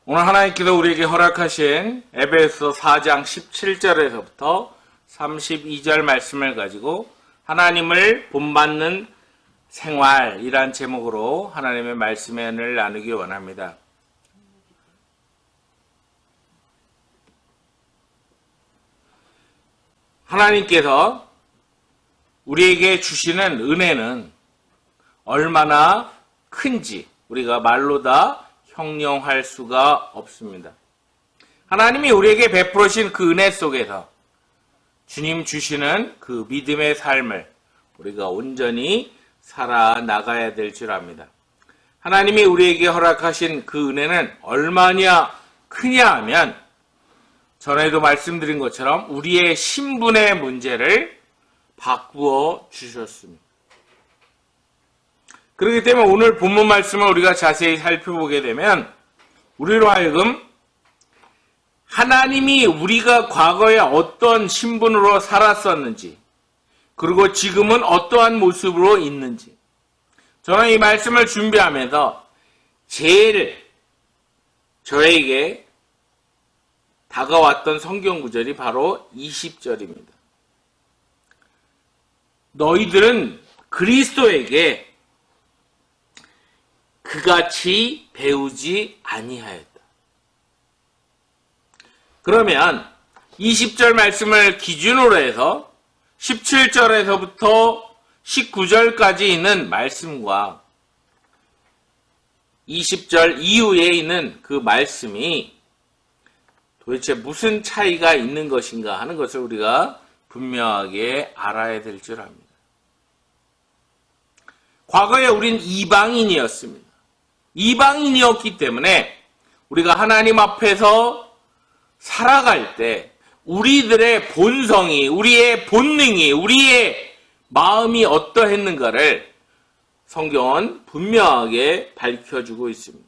오늘 하나님께서 우리에게 허락하신 에베소 4장 17절에서부터 32절 말씀을 가지고 하나님을 본받는 생활이란 제목으로 하나님의 말씀을 나누기 원합니다. 하나님께서 우리에게 주시는 은혜는 얼마나 큰지 우리가 말로 다 형용할 수가 없습니다. 하나님이 우리에게 베풀으신 그 은혜 속에서 주님 주시는 그 믿음의 삶을 우리가 온전히 살아나가야 될 줄 압니다. 하나님이 우리에게 허락하신 그 은혜는 얼마나 크냐 하면 전에도 말씀드린 것처럼 우리의 신분의 문제를 바꾸어 주셨습니다. 그렇기 때문에 오늘 본문 말씀을 우리가 자세히 살펴보게 되면 우리로 하여금 하나님이 우리가 과거에 어떤 신분으로 살았었는지 그리고 지금은 어떠한 모습으로 있는지 저는 이 말씀을 준비하면서 제일 저에게 다가왔던 성경 구절이 바로 20절입니다. 너희들은 그리스도에게 그같이 배우지 아니하였다. 그러면 20절 말씀을 기준으로 해서 17절에서부터 19절까지 있는 말씀과 20절 이후에 있는 그 말씀이 도대체 무슨 차이가 있는 것인가 하는 것을 우리가 분명하게 알아야 될 줄 압니다. 과거에 우린 이방인이었습니다. 이방인이었기 때문에 우리가 하나님 앞에서 살아갈 때 우리들의 본성이, 우리의 본능이, 우리의 마음이 어떠했는가를 성경은 분명하게 밝혀주고 있습니다.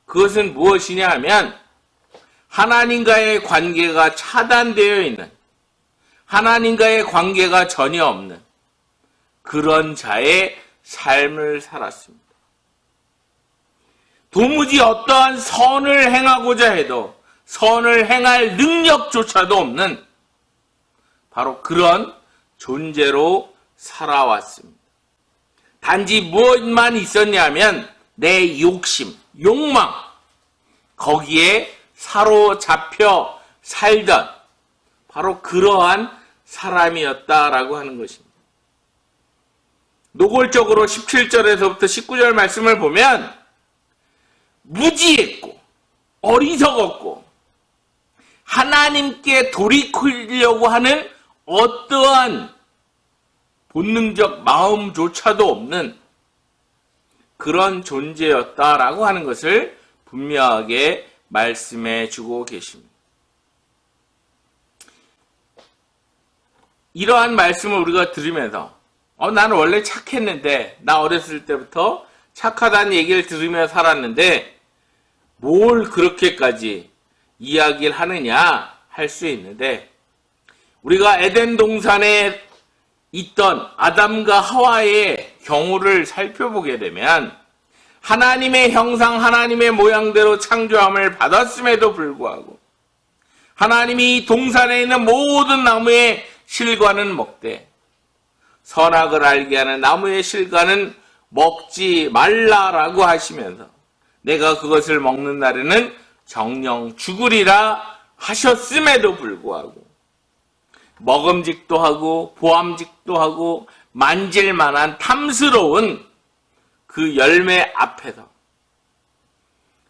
그것은 무엇이냐 하면 하나님과의 관계가 차단되어 있는, 하나님과의 관계가 전혀 없는 그런 자의 삶을 살았습니다. 도무지 어떠한 선을 행하고자 해도 선을 행할 능력조차도 없는 바로 그런 존재로 살아왔습니다. 단지 무엇만 있었냐면 내 욕심, 욕망, 거기에 사로잡혀 살던 바로 그러한 사람이었다라고 하는 것입니다. 노골적으로 17절에서부터 19절 말씀을 보면 무지했고 어리석었고 하나님께 돌이키려고 하는 어떠한 본능적 마음조차도 없는 그런 존재였다라고 하는 것을 분명하게 말씀해 주고 계십니다. 이러한 말씀을 우리가 들으면서 나는 원래 착했는데 나 어렸을 때부터 착하다는 얘기를 들으며 살았는데 뭘 그렇게까지 이야기를 하느냐 할 수 있는데 우리가 에덴 동산에 있던 아담과 하와의 경우를 살펴보게 되면 하나님의 형상, 하나님의 모양대로 창조함을 받았음에도 불구하고 하나님이 동산에 있는 모든 나무의 실과는 먹되 선악을 알게 하는 나무의 실과는 먹지 말라라고 하시면서 내가 그것을 먹는 날에는 정령 죽으리라 하셨음에도 불구하고 먹음직도 하고 보암직도 하고 만질 만한 탐스러운 그 열매 앞에서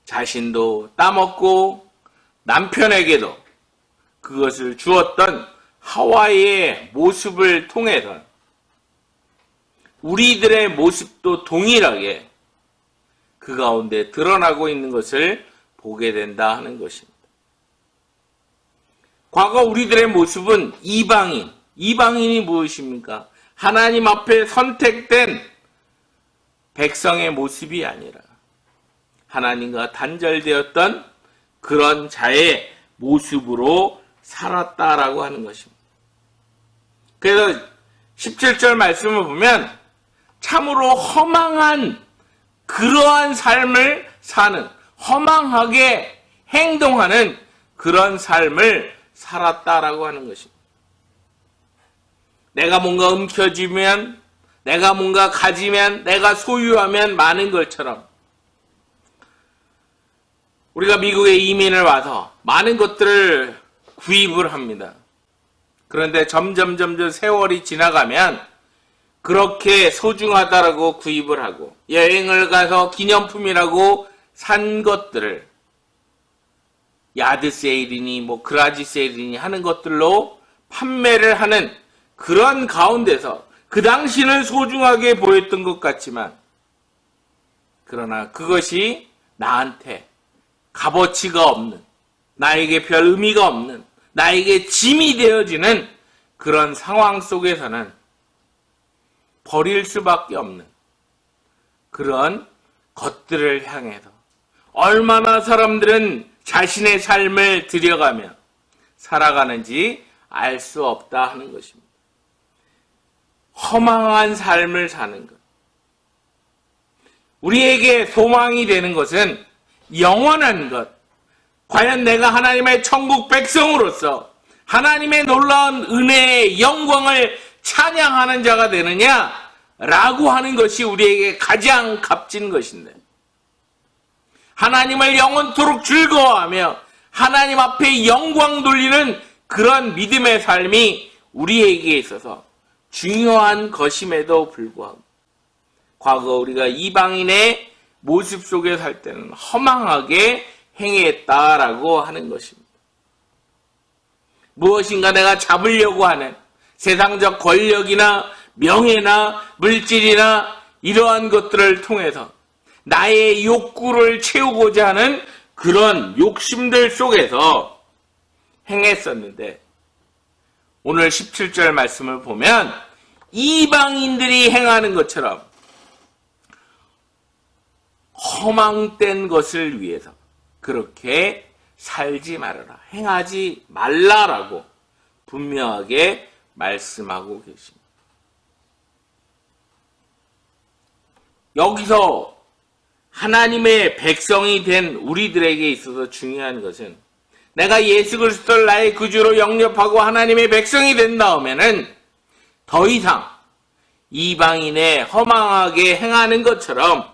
자신도 따먹고 남편에게도 그것을 주었던 하와의 모습을 통해서 우리들의 모습도 동일하게 그 가운데 드러나고 있는 것을 보게 된다 하는 것입니다. 과거 우리들의 모습은 이방인이 무엇입니까? 하나님 앞에 선택된 백성의 모습이 아니라 하나님과 단절되었던 그런 자의 모습으로 살았다라고 하는 것입니다. 그래서 17절 말씀을 보면 참으로 허망한 그러한 삶을 사는 허망하게 행동하는 그런 삶을 살았다라고 하는 것입니다. 내가 뭔가 움켜쥐면, 내가 뭔가 가지면, 내가 소유하면 많은 것처럼 우리가 미국에 이민을 와서 많은 것들을 구입을 합니다. 그런데 점점 세월이 지나가면 그렇게 소중하다라고 구입을 하고 여행을 가서 기념품이라고 산 것들을 야드 세일이니 뭐 그라지 세일이니 하는 것들로 판매를 하는 그런 가운데서 그 당시는 소중하게 보였던 것 같지만 그러나 그것이 나한테 값어치가 없는, 나에게 별 의미가 없는, 나에게 짐이 되어지는 그런 상황 속에서는 버릴 수밖에 없는 그런 것들을 향해서 얼마나 사람들은 자신의 삶을 들여가며 살아가는지 알 수 없다 하는 것입니다. 허망한 삶을 사는 것. 우리에게 소망이 되는 것은 영원한 것. 과연 내가 하나님의 천국 백성으로서 하나님의 놀라운 은혜의 영광을 찬양하는 자가 되느냐라고 하는 것이 우리에게 가장 값진 것인데, 하나님을 영원토록 즐거워하며 하나님 앞에 영광 돌리는 그런 믿음의 삶이 우리에게 있어서 중요한 것임에도 불구하고 과거 우리가 이방인의 모습 속에 살 때는 허망하게 행했다라고 하는 것입니다. 무엇인가 내가 잡으려고 하는 세상적 권력이나 명예나 물질이나 이러한 것들을 통해서 나의 욕구를 채우고자 하는 그런 욕심들 속에서 행했었는데, 오늘 17절 말씀을 보면 이방인들이 행하는 것처럼 허망된 것을 위해서 그렇게 살지 말아라, 행하지 말라라고 분명하게 말씀하고 계십니다. 여기서 하나님의 백성이 된 우리들에게 있어서 중요한 것은, 내가 예수 그리스도를 나의 구주로 영접하고 하나님의 백성이 된 다음에는 더 이상 이방인의 허망하게 행하는 것처럼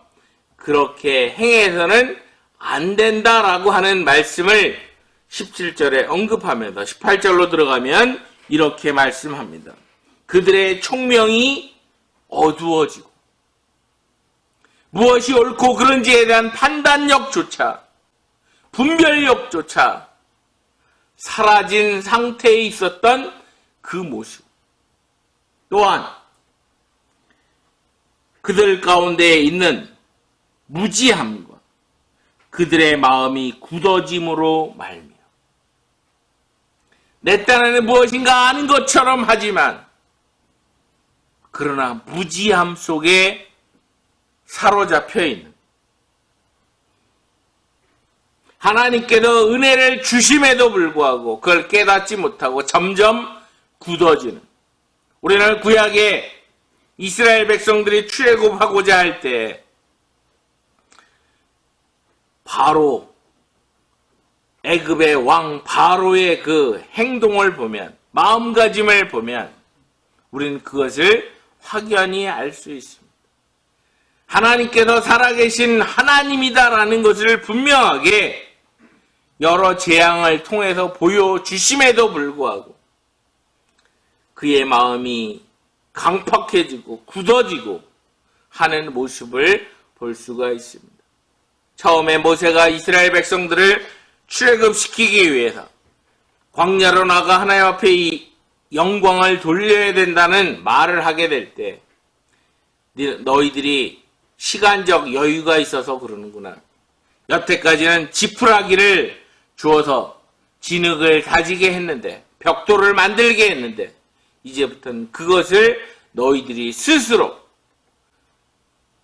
그렇게 행해서는 안 된다라고 하는 말씀을 17절에 언급하면서 18절로 들어가면 이렇게 말씀합니다. 그들의 총명이 어두워지고 무엇이 옳고 그른지에 대한 판단력조차, 분별력조차 사라진 상태에 있었던 그 모습, 또한 그들 가운데 있는 무지함과 그들의 마음이 굳어짐으로 말미암아 내 딴에는 무엇인가 아는 것처럼 하지만 그러나 무지함 속에 사로잡혀 있는, 하나님께서 은혜를 주심에도 불구하고 그걸 깨닫지 못하고 점점 굳어지는, 우리는 구약에 이스라엘 백성들이 출애굽하고자 할 때 바로 애굽의 왕 바로의 그 행동을 보면, 마음가짐을 보면 우리는 그것을 확연히 알 수 있습니다. 하나님께서 살아계신 하나님이다라는 것을 분명하게 여러 재앙을 통해서 보여주심에도 불구하고 그의 마음이 강팍해지고 굳어지고 하는 모습을 볼 수가 있습니다. 처음에 모세가 이스라엘 백성들을 출애굽시키기 위해서 광야로 나가 하나님 앞에 이 영광을 돌려야 된다는 말을 하게 될 때 너희들이 시간적 여유가 있어서 그러는구나. 여태까지는 지푸라기를 주어서 진흙을 다지게 했는데, 벽돌을 만들게 했는데 이제부터는 그것을 너희들이 스스로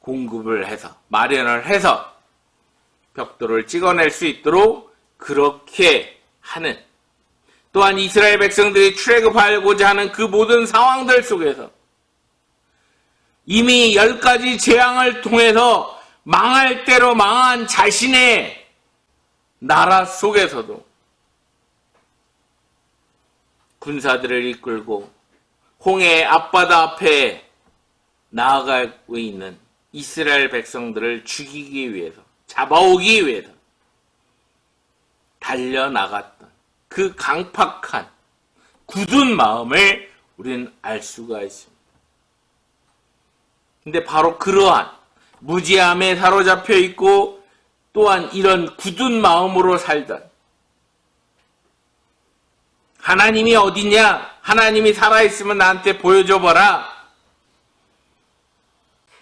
공급을 해서 마련을 해서 벽돌을 찍어낼 수 있도록 그렇게 하는, 또한 이스라엘 백성들이 출애굽하고자 하는 그 모든 상황들 속에서 이미 10가지 재앙을 통해서 망할 대로 망한 자신의 나라 속에서도 군사들을 이끌고 홍해 앞바다 앞에 나아가고 있는 이스라엘 백성들을 죽이기 위해서, 잡아오기 위해서 달려나갔던 그 강팍한 굳은 마음을 우리는 알 수가 있습니다. 근데 바로 그러한 무지함에 사로잡혀 있고 또한 이런 굳은 마음으로 살던 하나님이 어디냐? 하나님이 살아있으면 나한테 보여줘봐라.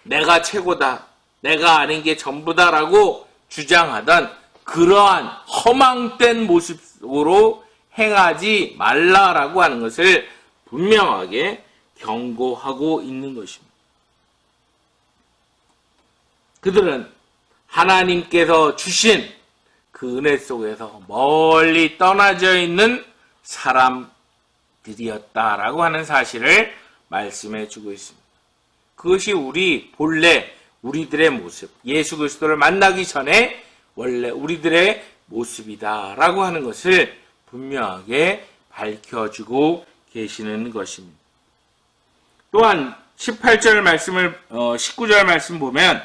내가 최고다. 내가 아는 게 전부다라고 주장하던 그러한 허망된 모습으로 행하지 말라라고 하는 것을 분명하게 경고하고 있는 것입니다. 그들은 하나님께서 주신 그 은혜 속에서 멀리 떠나져 있는 사람들이었다라고 하는 사실을 말씀해 주고 있습니다. 그것이 본래 우리들의 모습, 예수 그리스도를 만나기 전에 원래 우리들의 모습이다라고 하는 것을 분명하게 밝혀주고 계시는 것입니다. 또한 18절 말씀을 19절 말씀 보면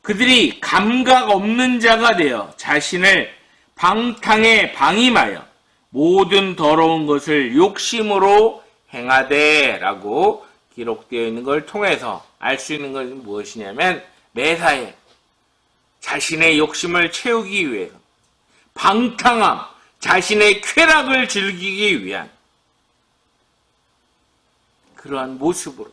그들이 감각 없는 자가 되어 자신을 방탕에 방임하여 모든 더러운 것을 욕심으로 행하되라고 기록되어 있는 걸 통해서 알 수 있는 것은 무엇이냐면 매사에 자신의 욕심을 채우기 위해서 방탕함, 자신의 쾌락을 즐기기 위한 그러한 모습으로,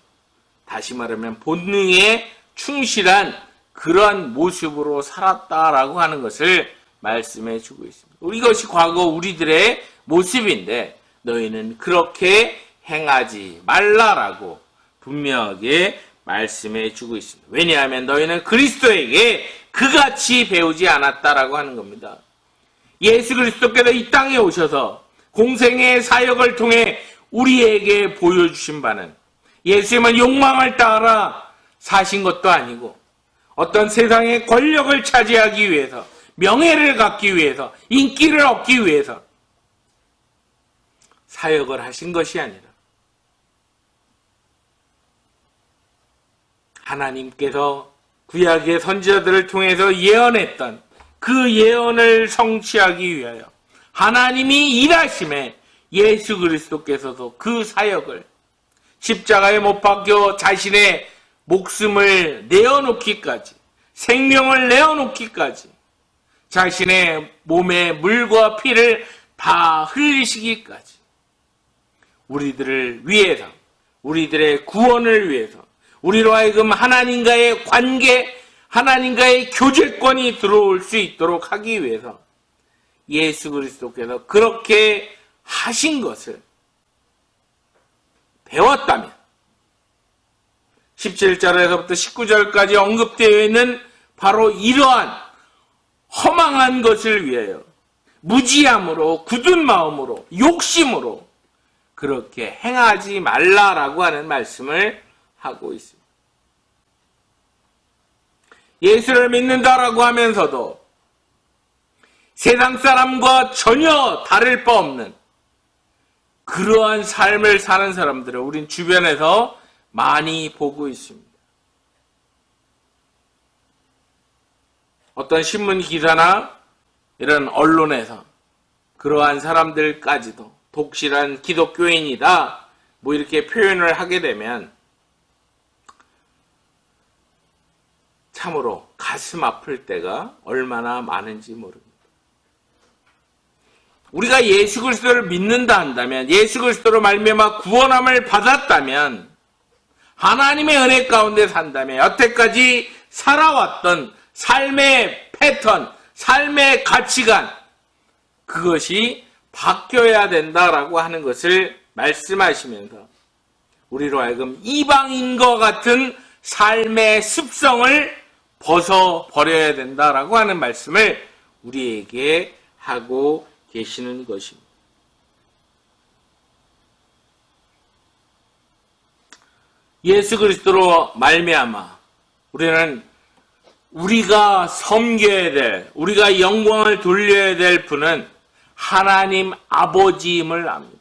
다시 말하면 본능에 충실한 그러한 모습으로 살았다라고 하는 것을 말씀해 주고 있습니다. 이것이 과거 우리들의 모습인데 너희는 그렇게 행하지 말라라고 분명하게 말씀해 주고 있습니다. 왜냐하면 너희는 그리스도에게 그같이 배우지 않았다라고 하는 겁니다. 예수 그리스도께서 이 땅에 오셔서 공생의 사역을 통해 우리에게 보여주신 바는 예수님은 욕망을 따라 사신 것도 아니고 어떤 세상의 권력을 차지하기 위해서, 명예를 갖기 위해서, 인기를 얻기 위해서 사역을 하신 것이 아니라 하나님께서 구약의 선지자들을 통해서 예언했던 그 예언을 성취하기 위하여 하나님이 일하심에 예수 그리스도께서도 그 사역을 십자가에 못 박혀 자신의 목숨을 내어놓기까지, 생명을 내어놓기까지, 자신의 몸에 물과 피를 다 흘리시기까지 우리들을 위해서, 우리들의 구원을 위해서, 우리로 하여금 하나님과의 관계, 하나님과의 교제권이 들어올 수 있도록 하기 위해서 예수 그리스도께서 그렇게 하신 것을 배웠다면 17절에서부터 19절까지 언급되어 있는 바로 이러한 허망한 것을 위하여 무지함으로, 굳은 마음으로, 욕심으로 그렇게 행하지 말라라고 하는 말씀을 하고 있습니다. 예수를 믿는다라고 하면서도 세상 사람과 전혀 다를 바 없는 그러한 삶을 사는 사람들을 우린 주변에서 많이 보고 있습니다. 어떤 신문 기사나 이런 언론에서 그러한 사람들까지도 독실한 기독교인이다 뭐 이렇게 표현을 하게 되면 참으로 가슴 아플 때가 얼마나 많은지 모릅니다. 우리가 예수 그리스도를 믿는다 한다면, 예수 그리스도로 말미암아 구원함을 받았다면, 하나님의 은혜 가운데 산다면 여태까지 살아왔던 삶의 패턴, 삶의 가치관, 그것이 바뀌어야 된다라고 하는 것을 말씀하시면서 우리로 하여금 이방인과 같은 삶의 습성을 벗어버려야 된다라고 하는 말씀을 우리에게 하고 계시는 것입니다. 예수 그리스도로 말미암아 우리는 우리가 섬겨야 될, 우리가 영광을 돌려야 될 분은 하나님 아버지임을 압니다.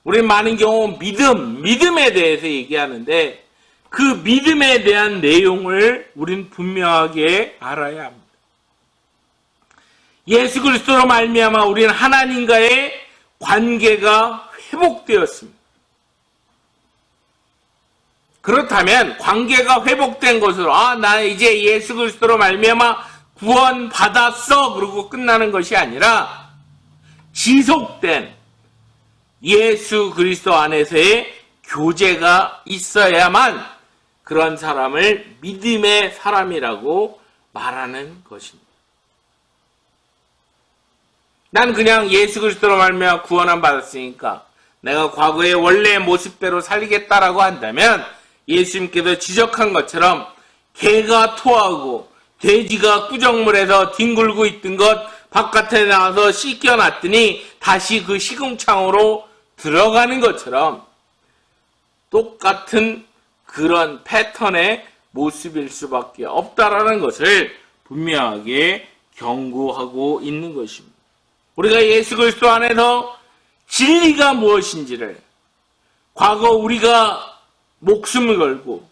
우리는 많은 경우 믿음에 대해서 얘기하는데 그 믿음에 대한 내용을 우린 분명하게 알아야 합니다. 예수 그리스도로 말미암아 우리는 하나님과의 관계가 회복되었습니다. 그렇다면 관계가 회복된 것으로 나 이제 예수 그리스도로 말미암아 구원 받았어 그러고 끝나는 것이 아니라 지속된 예수 그리스도 안에서의 교제가 있어야만 그런 사람을 믿음의 사람이라고 말하는 것입니다. 난 그냥 예수 그리스도로 말미암아 구원을 받았으니까 내가 과거의 원래의 모습대로 살리겠다라고 한다면 예수님께서 지적한 것처럼 개가 토하고 돼지가 구정물에서 뒹굴고 있던 것 바깥에 나와서 씻겨놨더니 다시 그 시궁창으로 들어가는 것처럼 똑같은 그런 패턴의 모습일 수밖에 없다라는 것을 분명하게 경고하고 있는 것입니다. 우리가 예수 그리스도 안에서 진리가 무엇인지를 과거 우리가 목숨을 걸고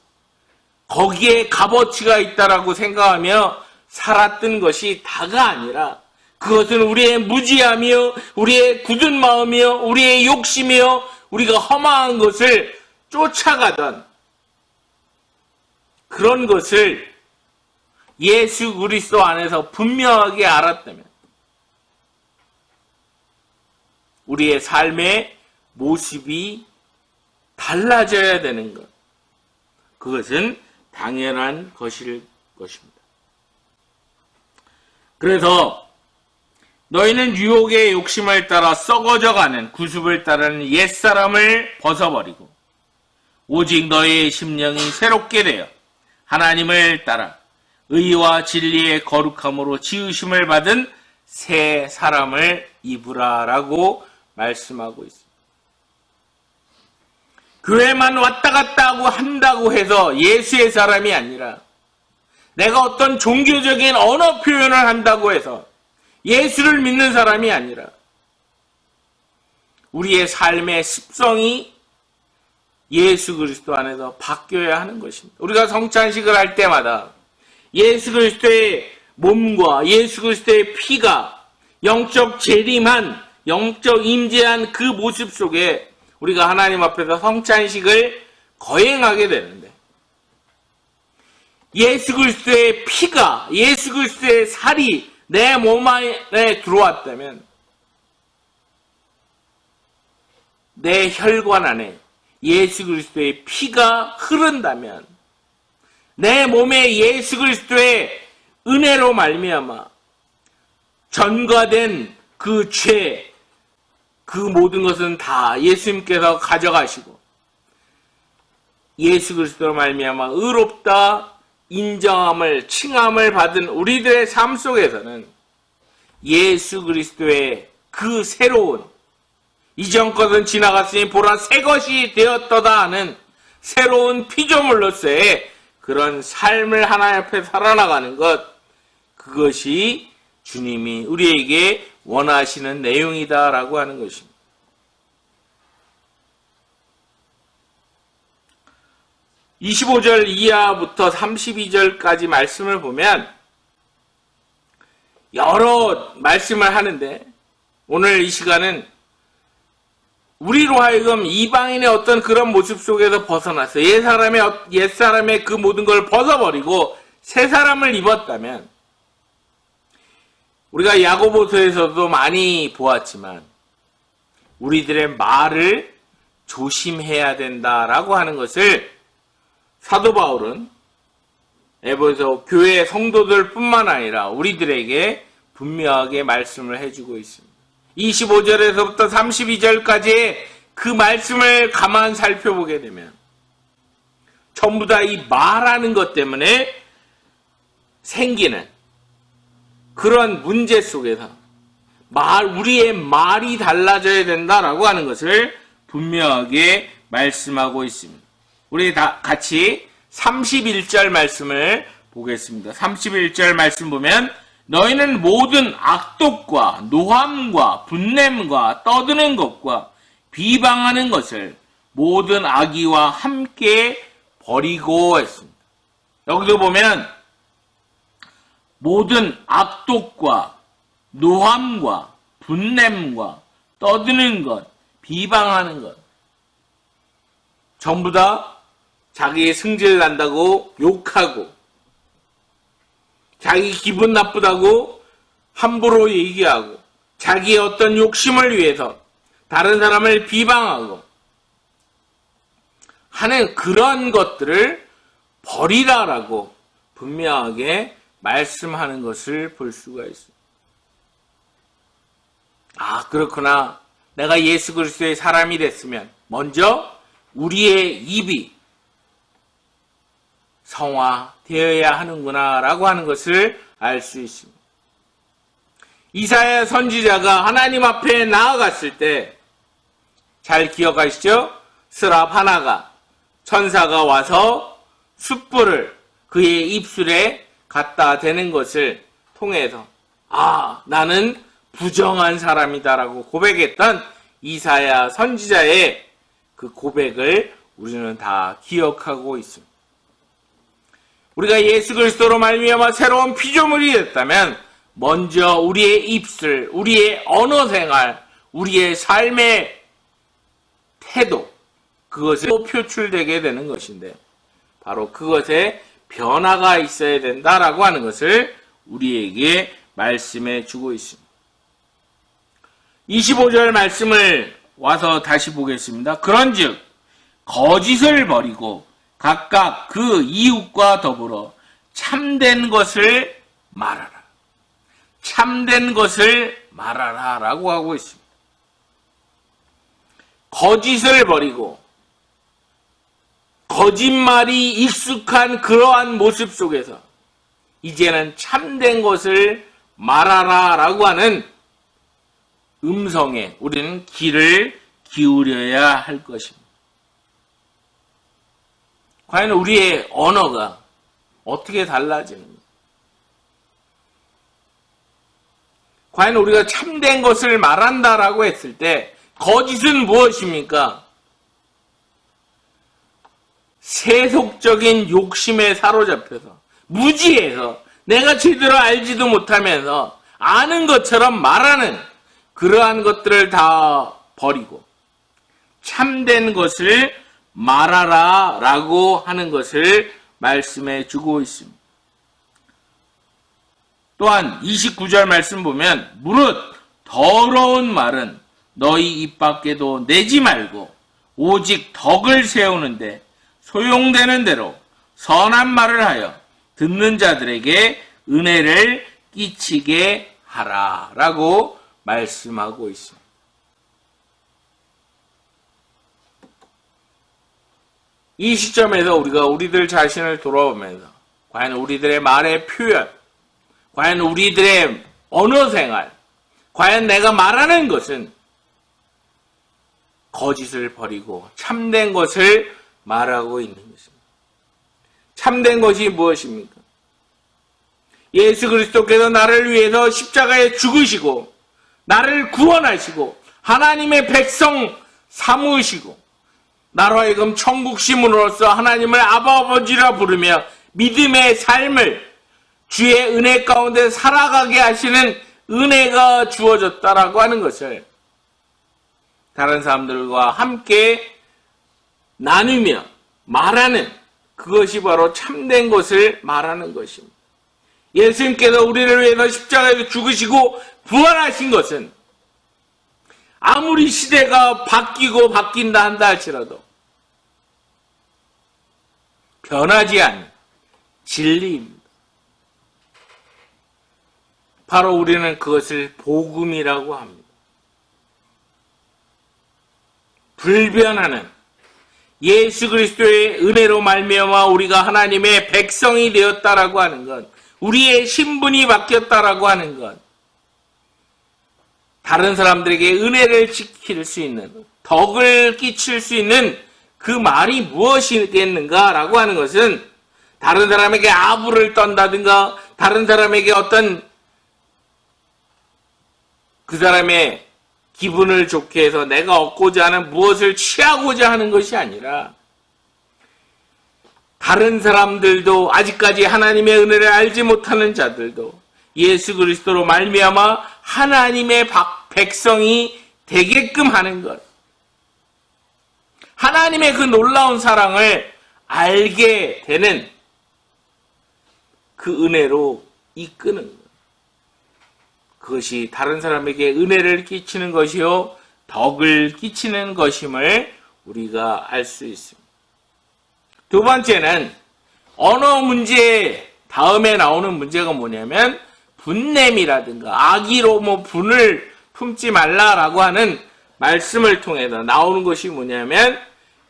거기에 값어치가 있다라고 생각하며 살았던 것이 다가 아니라 그것은 우리의 무지함이요, 우리의 굳은 마음이요, 우리의 욕심이요, 우리가 허망한 것을 쫓아가던 그런 것을 예수 그리스도 안에서 분명하게 알았다면 우리의 삶의 모습이 달라져야 되는 것. 그것은 당연한 것일 것입니다. 그래서 너희는 유혹의 욕심을 따라 썩어져가는 구습을 따르는 옛사람을 벗어버리고 오직 너희의 심령이 새롭게 되어 하나님을 따라 의와 진리의 거룩함으로 지으심을 받은 새 사람을 입으라라고 말씀하고 있습니다. 교회만 왔다 갔다 하고 한다고 해서 예수의 사람이 아니라 내가 어떤 종교적인 언어 표현을 한다고 해서 예수를 믿는 사람이 아니라 우리의 삶의 습성이 예수 그리스도 안에서 바뀌어야 하는 것입니다. 우리가 성찬식을 할 때마다 예수 그리스도의 몸과 예수 그리스도의 피가 영적 재림한, 영적 임재한 그 모습 속에 우리가 하나님 앞에서 성찬식을 거행하게 되는데 예수 그리스도의 피가, 예수 그리스도의 살이 내 몸 안에 들어왔다면 내 혈관 안에 예수 그리스도의 피가 흐른다면 내 몸에 예수 그리스도의 은혜로 말미암아 전가된 그 죄, 그 모든 것은 다 예수님께서 가져가시고 예수 그리스도로 말미암아 의롭다 인정함을 칭함을 받은 우리들의 삶 속에서는 예수 그리스도의 그 새로운 이전 것은 지나갔으니 보라 새 것이 되었도다 하는 새로운 피조물로서의 그런 삶을 하나님 앞에 살아나가는 것, 그것이 주님이 우리에게 원하시는 내용이다라고 하는 것입니다. (25절) 이하부터 (32절까지) 말씀을 보면 여러 말씀을 하는데 오늘 이 시간은 우리로 하여금 이방인의 어떤 그런 모습 속에서 벗어나서 옛사람의 그 모든 걸 벗어버리고 새 사람을 입었다면 우리가 야고보서에서도 많이 보았지만 우리들의 말을 조심해야 된다라고 하는 것을 사도 바울은 에베소 교회 성도들 뿐만 아니라 우리들에게 분명하게 말씀을 해주고 있습니다. 25절에서부터 32절까지의 그 말씀을 가만 살펴보게 되면 전부 다 이 말하는 것 때문에 생기는 그런 문제 속에서 우리의 말이 달라져야 된다라고 하는 것을 분명하게 말씀하고 있습니다. 우리 다 같이 31절 말씀을 보겠습니다. 31절 말씀 보면 너희는 모든 악독과 노함과 분냄과 떠드는 것과 비방하는 것을 모든 악의와 함께 버리고 했습니다. 여기도 보면 모든 악독과 노함과 분냄과 떠드는 것, 비방하는 것 전부 다 자기의 승질 난다고 욕하고 자기 기분 나쁘다고 함부로 얘기하고 자기의 어떤 욕심을 위해서 다른 사람을 비방하고 하는 그런 것들을 버리라라고 분명하게 말씀하는 것을 볼 수가 있습니다. 아, 그렇구나. 내가 예수 그리스도의 사람이 됐으면 먼저 우리의 입이 성화되어야 하는구나 라고 하는 것을 알 수 있습니다. 이사야 선지자가 하나님 앞에 나아갔을 때 잘 기억하시죠? 스랍 하나가 천사가 와서 숯불을 그의 입술에 갖다 대는 것을 통해서 아, 나는 부정한 사람이다라고 고백했던 이사야 선지자의 그 고백을 우리는 다 기억하고 있습니다. 우리가 예수 그리스도로 말미암아 새로운 피조물이 됐다면 먼저 우리의 입술, 우리의 언어 생활, 우리의 삶의 태도, 그것이 표출되게 되는 것인데 바로 그것에 변화가 있어야 된다라고 하는 것을 우리에게 말씀해 주고 있습니다. 25절 말씀을 와서 다시 보겠습니다. 그런즉 거짓을 버리고 각각 그 이웃과 더불어 참된 것을 말하라. 참된 것을 말하라 라고 하고 있습니다. 거짓을 버리고 거짓말이 익숙한 그러한 모습 속에서 이제는 참된 것을 말하라 라고 하는 음성에 우리는 귀를 기울여야 할 것입니다. 과연 우리의 언어가 어떻게 달라지는가? 과연 우리가 참된 것을 말한다라고 했을 때 거짓은 무엇입니까? 세속적인 욕심에 사로잡혀서 무지해서 내가 제대로 알지도 못하면서 아는 것처럼 말하는 그러한 것들을 다 버리고 참된 것을 말하라 라고 하는 것을 말씀해 주고 있습니다. 또한 29절 말씀 보면 무릇 더러운 말은 너희 입 밖에도 내지 말고 오직 덕을 세우는데 소용되는 대로 선한 말을 하여 듣는 자들에게 은혜를 끼치게 하라 라고 말씀하고 있습니다. 이 시점에서 우리가 우리들 자신을 돌아보면서 과연 우리들의 말의 표현, 과연 우리들의 언어 생활, 과연 내가 말하는 것은 거짓을 버리고 참된 것을 말하고 있는 것입니다. 참된 것이 무엇입니까? 예수 그리스도께서 나를 위해서 십자가에 죽으시고 나를 구원하시고 하나님의 백성 삼으시고 나로 하여금 천국 시민으로서 하나님을 아버지라 부르며 믿음의 삶을 주의 은혜 가운데 살아가게 하시는 은혜가 주어졌다라고 하는 것을 다른 사람들과 함께 나누며 말하는 그것이 바로 참된 것을 말하는 것입니다. 예수님께서 우리를 위해서 십자가에서 죽으시고 부활하신 것은 아무리 시대가 바뀌고 바뀐다 한다 할지라도 변하지 않는 진리입니다. 바로 우리는 그것을 복음이라고 합니다. 불변하는 예수 그리스도의 은혜로 말미암아 우리가 하나님의 백성이 되었다라고 하는 것, 우리의 신분이 바뀌었다라고 하는 것, 다른 사람들에게 은혜를 지킬 수 있는, 덕을 끼칠 수 있는 그 말이 무엇이겠는가라고 하는 것은 다른 사람에게 아부를 떤다든가 다른 사람에게 어떤 그 사람의 기분을 좋게 해서 내가 얻고자 하는 무엇을 취하고자 하는 것이 아니라 다른 사람들도 아직까지 하나님의 은혜를 알지 못하는 자들도 예수 그리스도로 말미암아 하나님의 백성이 되게끔 하는 것. 하나님의 그 놀라운 사랑을 알게 되는 그 은혜로 이끄는 것. 그것이 다른 사람에게 은혜를 끼치는 것이요 덕을 끼치는 것임을 우리가 알 수 있습니다. 두 번째는 언어 문제 다음에 나오는 문제가 뭐냐면 분냄이라든가 악의로 분을 품지 말라라고 하는 말씀을 통해서 나오는 것이 뭐냐면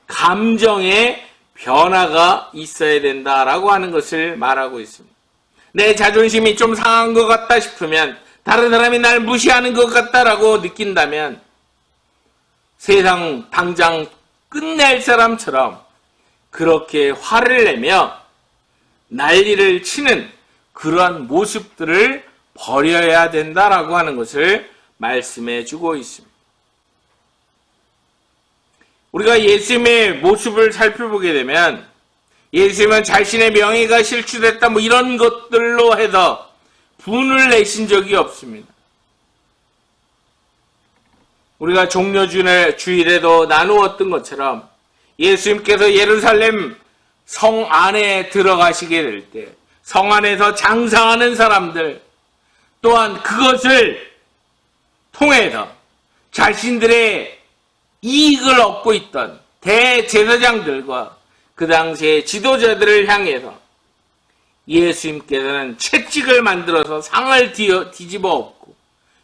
감정의 변화가 있어야 된다라고 하는 것을 말하고 있습니다. 내 자존심이 좀 상한 것 같다 싶으면 다른 사람이 날 무시하는 것 같다라고 느낀다면 세상 당장 끝낼 사람처럼 그렇게 화를 내며 난리를 치는 그러한 모습들을 버려야 된다라고 하는 것을 말씀해 주고 있습니다. 우리가 예수님의 모습을 살펴보게 되면 예수님은 자신의 명예가 실추됐다 이런 것들로 해서 분을 내신 적이 없습니다. 우리가 종려주일에도 나누었던 것처럼 예수님께서 예루살렘 성 안에 들어가시게 될 때 성 안에서 장사하는 사람들 또한 그것을 통해서 자신들의 이익을 얻고 있던 대제사장들과 그 당시의 지도자들을 향해서 예수님께서는 채찍을 만들어서 상을 뒤집어 엎고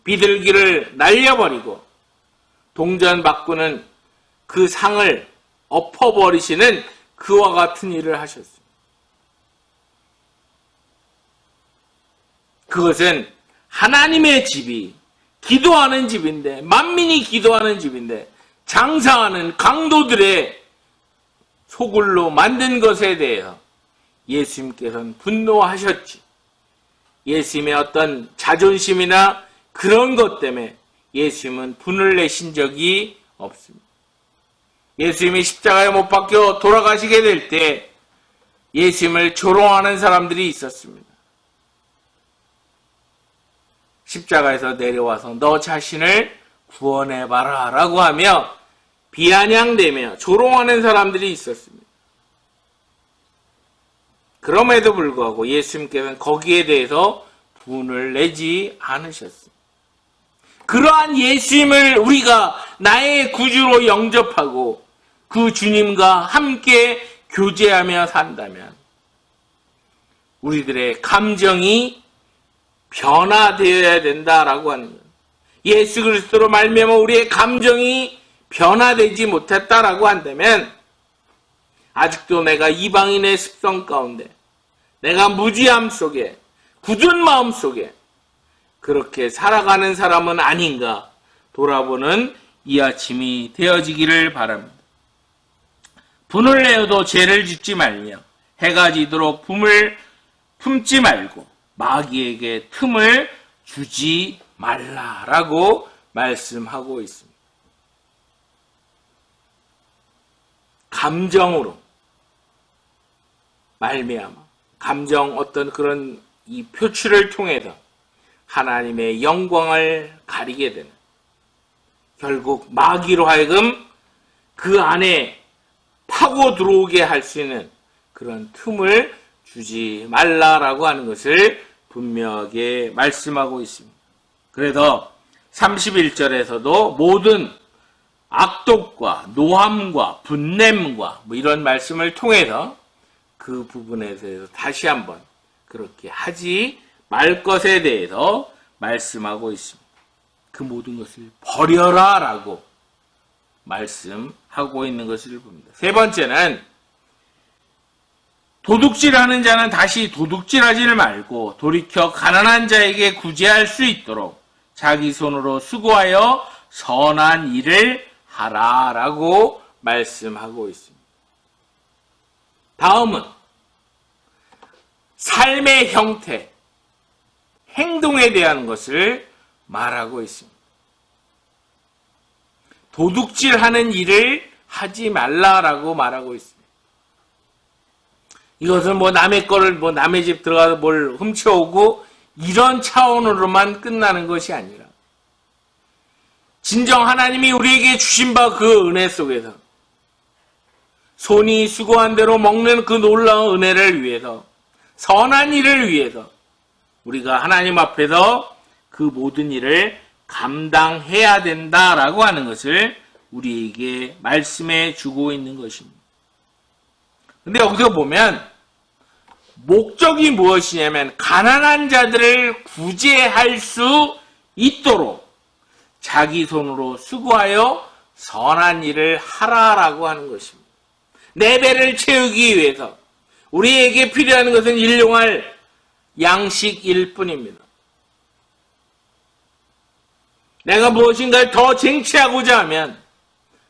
비둘기를 날려버리고 동전 바꾸는 그 상을 엎어버리시는 그와 같은 일을 하셨습니다. 그것은 하나님의 집이 기도하는 집인데 만민이 기도하는 집인데 장사하는 강도들의 소굴로 만든 것에 대해서 예수님께서는 분노하셨지. 예수님의 어떤 자존심이나 그런 것 때문에 예수님은 분을 내신 적이 없습니다. 예수님이 십자가에 못 박혀 돌아가시게 될 때 예수님을 조롱하는 사람들이 있었습니다. 십자가에서 내려와서 너 자신을 구원해봐라 라고 하며 비아냥대며 조롱하는 사람들이 있었습니다. 그럼에도 불구하고 예수님께서는 거기에 대해서 분을 내지 않으셨습니다. 그러한 예수님을 우리가 나의 구주로 영접하고 그 주님과 함께 교제하며 산다면 우리들의 감정이 변화되어야 된다라고 하는 거예요. 예수 그리스도로 말미암아 우리의 감정이 변화되지 못했다라고 한다면 아직도 내가 이방인의 습성 가운데 내가 무지함 속에 굳은 마음 속에 그렇게 살아가는 사람은 아닌가 돌아보는 이 아침이 되어지기를 바랍니다. 분을 내어도 죄를 짓지 말며 해가 지도록 분을 품지 말고 마귀에게 틈을 주지 말라라고 말씀하고 있습니다. 감정으로 말미암아 감정 어떤 그런 이 표출을 통해서 하나님의 영광을 가리게 되는 결국 마귀로 하여금 그 안에 파고 들어오게 할 수 있는 그런 틈을 주지 말라라고 하는 것을 분명하게 말씀하고 있습니다. 그래서 31절에서도 모든 악독과 노함과 분냄과 이런 말씀을 통해서 그 부분에 대해서 다시 한번 그렇게 하지 말 것에 대해서 말씀하고 있습니다. 그 모든 것을 버려라 라고 말씀하고 있는 것을 봅니다. 세 번째는 도둑질하는 자는 다시 도둑질하지를 말고 돌이켜 가난한 자에게 구제할 수 있도록 자기 손으로 수고하여 선한 일을 하라라고 말씀하고 있습니다. 다음은 삶의 형태, 행동에 대한 것을 말하고 있습니다. 도둑질하는 일을 하지 말라라고 말하고 있습니다. 이것은 남의 거를 남의 집 들어가서 뭘 훔쳐오고 이런 차원으로만 끝나는 것이 아니라 진정 하나님이 우리에게 주신 바 그 은혜 속에서 손이 수고한 대로 먹는 그 놀라운 은혜를 위해서 선한 일을 위해서 우리가 하나님 앞에서 그 모든 일을 감당해야 된다라고 하는 것을 우리에게 말씀해 주고 있는 것입니다. 근데 여기서 보면 목적이 무엇이냐면 가난한 자들을 구제할 수 있도록 자기 손으로 수고하여 선한 일을 하라라고 하는 것입니다. 내 배를 채우기 위해서 우리에게 필요한 것은 일용할 양식일 뿐입니다. 내가 무엇인가를 더 쟁취하고자 하면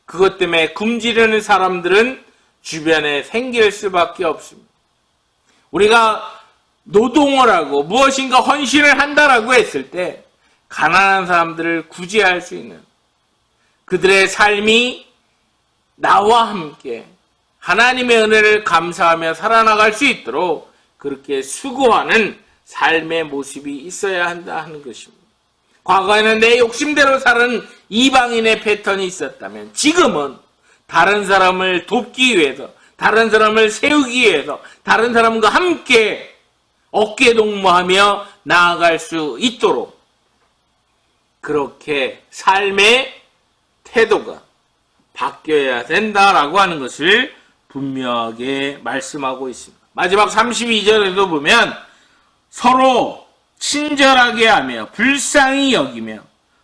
그것 때문에 굶주리는 사람들은 주변에 생길 수밖에 없습니다. 우리가 노동을 하고 무엇인가 헌신을 한다라고 했을 때 가난한 사람들을 구제할 수 있는 그들의 삶이 나와 함께 하나님의 은혜를 감사하며 살아나갈 수 있도록 그렇게 수고하는 삶의 모습이 있어야 한다 하는 것입니다. 과거에는 내 욕심대로 사는 이방인의 패턴이 있었다면 지금은 다른 사람을 돕기 위해서, 다른 사람을 세우기 위해서, 다른 사람과 함께 어깨동무하며 나아갈 수 있도록 그렇게 삶의 태도가 바뀌어야 된다라고 하는 것을 분명하게 말씀하고 있습니다. 마지막 32절에도 보면 서로 친절하게 하며 불쌍히 여기며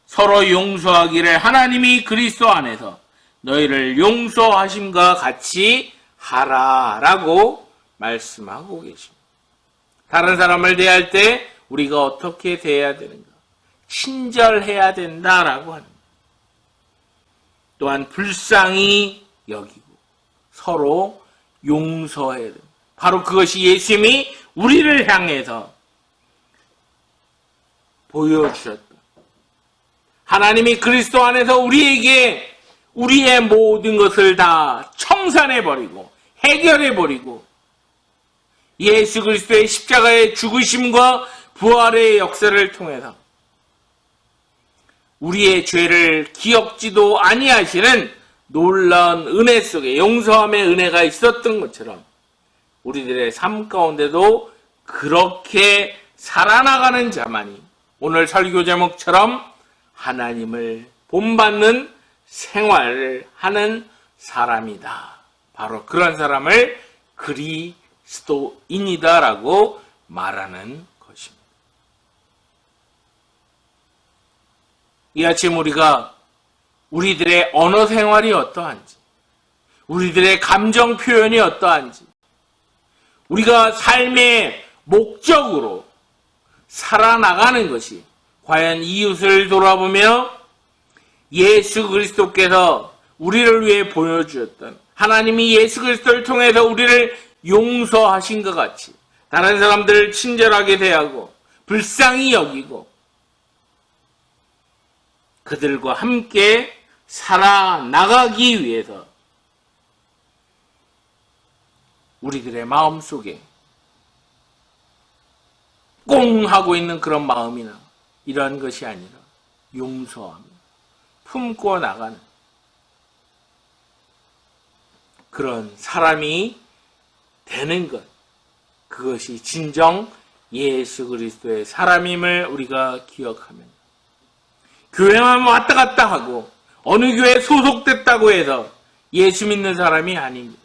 서로 용서하기를 하나님이 그리스도 안에서 너희를 용서하심과 같이 하라라고 말씀하고 계십니다. 다른 사람을 대할 때 우리가 어떻게 대해야 되는가? 친절해야 된다라고 합니다. 또한 불쌍히 여기고 서로 용서해야 됩니다. 바로 그것이 예수님이 우리를 향해서 보여주셨다. 하나님이 그리스도 안에서 우리에게 우리의 모든 것을 다 청산해버리고 해결해버리고 예수 그리스도의 십자가의 죽으심과 부활의 역사를 통해서 우리의 죄를 기억지도 아니하시는 놀라운 은혜 속에 용서함의 은혜가 있었던 것처럼 우리들의 삶 가운데도 그렇게 살아나가는 자만이 오늘 설교 제목처럼 하나님을 본받는 생활을 하는 사람이다. 바로 그런 사람을 그리스도인이다라고 말하는 것입니다. 이 아침 우리가 우리들의 언어 생활이 어떠한지, 우리들의 감정 표현이 어떠한지, 우리가 삶의 목적으로 살아나가는 것이 과연 이웃을 돌아보며 예수 그리스도께서 우리를 위해 보여주셨던 하나님이 예수 그리스도를 통해서 우리를 용서하신 것 같이 다른 사람들을 친절하게 대하고 불쌍히 여기고 그들과 함께 살아나가기 위해서 우리들의 마음속에 꽁 하고 있는 그런 마음이나 이러한 것이 아니라 용서하며 품고 나가는 그런 사람이 되는 것, 그것이 진정 예수 그리스도의 사람임을 우리가 기억하면 교회만 왔다 갔다 하고 어느 교회에 소속됐다고 해서 예수 믿는 사람이 아닙니다.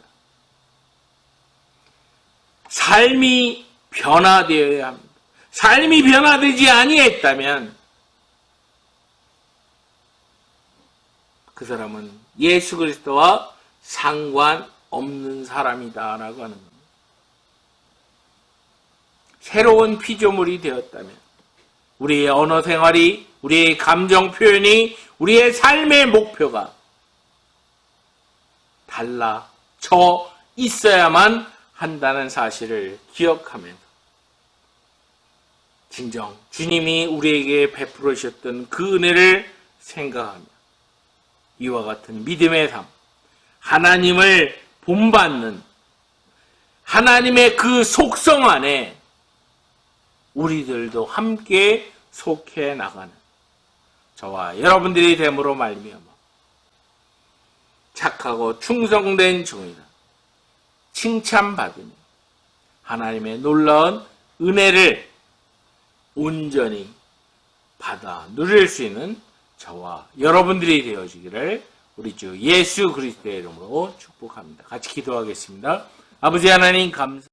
삶이 변화되어야 합니다. 삶이 변화되지 아니했다면 그 사람은 예수 그리스도와 상관없는 사람이다라고 하는 겁니다. 새로운 피조물이 되었다면 우리의 언어 생활이, 우리의 감정 표현이, 우리의 삶의 목표가 달라져 있어야만 한다는 사실을 기억하면서 진정 주님이 우리에게 베풀어 주셨던 그 은혜를 생각하며 이와 같은 믿음의 삶, 하나님을 본받는 하나님의 그 속성 안에 우리들도 함께 속해 나가는 저와 여러분들이 됨으로 말미암아 착하고 충성된 종이다 칭찬받으며 하나님의 놀라운 은혜를 온전히 받아 누릴 수 있는 저와 여러분들이 되어지기를 우리 주 예수 그리스도의 이름으로 축복합니다. 같이 기도하겠습니다. 아버지 하나님 감사합니다.